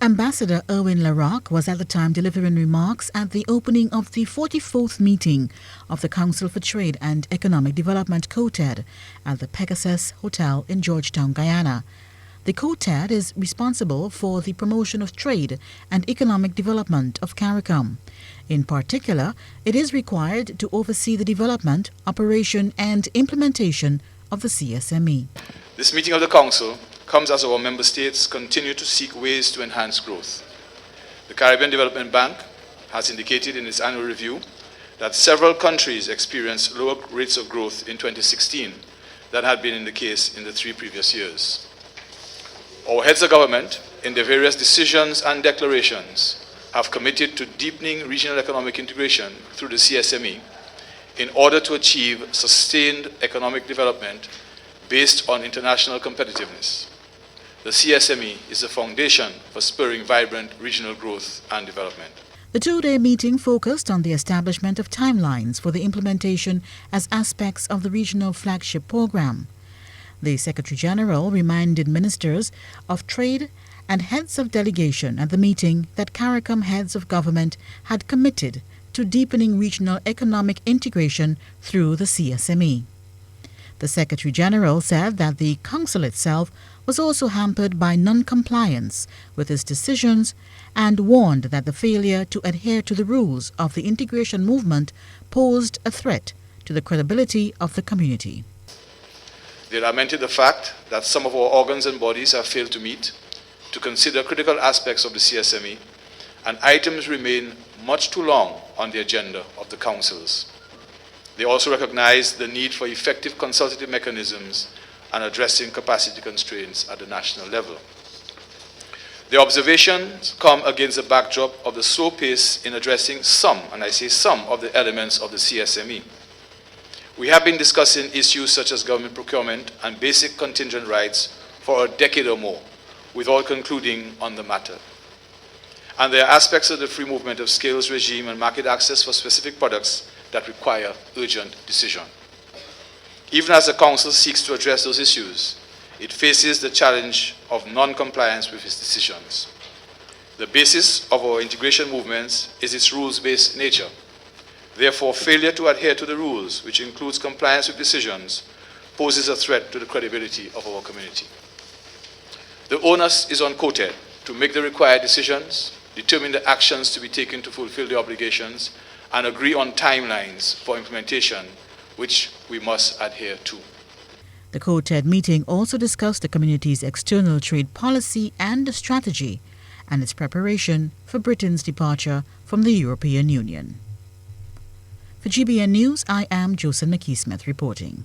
Ambassador Irwin Larocque was at the time delivering remarks at the opening of the 44th meeting of the Council for Trade and Economic Development COTED at the Pegasus Hotel in Georgetown, Guyana. The COTED is responsible for the promotion of trade and economic development of CARICOM. In particular, it is required to oversee the development, operation and implementation of the CSME. This meeting of the Council comes as our member states continue to seek ways to enhance growth. The Caribbean Development Bank has indicated in its annual review that several countries experienced lower rates of growth in 2016 than had been the case in the 3 previous years. Our heads of government, in their various decisions and declarations, have committed to deepening regional economic integration through the CSME in order to achieve sustained economic development based on international competitiveness. The CSME is the foundation for spurring vibrant regional growth and development. The 2-day meeting focused on the establishment of timelines for the implementation as aspects of the regional flagship program. The Secretary General reminded ministers of trade and heads of delegation at the meeting that CARICOM heads of government had committed to deepening regional economic integration through the CSME. The Secretary General said that the Council itself was also hampered by non-compliance with its decisions and warned that the failure to adhere to the rules of the integration movement posed a threat to the credibility of the community. They lamented the fact that some of our organs and bodies have failed to meet, to consider critical aspects of the CSME, and items remain much too long on the agenda of the councils. They also recognized the need for effective consultative mechanisms and addressing capacity constraints at the national level. The observations come against the backdrop of the slow pace in addressing some, and I say some, of the elements of the CSME. We have been discussing issues such as government procurement and basic contingent rights for a decade or more, without concluding on the matter. And there are aspects of the free movement of skills regime and market access for specific products that require urgent decision. Even as the Council seeks to address those issues, it faces the challenge of non-compliance with its decisions. The basis of our integration movements is its rules-based nature. Therefore, failure to adhere to the rules, which includes compliance with decisions, poses a threat to the credibility of our community. The onus is on COTED to make the required decisions, determine the actions to be taken to fulfill the obligations, and agree on timelines for implementation, which we must adhere to. The COTED meeting also discussed the community's external trade policy and strategy and its preparation for Britain's departure from the European Union. For GBN News, I am Joseph McKee-Smith reporting.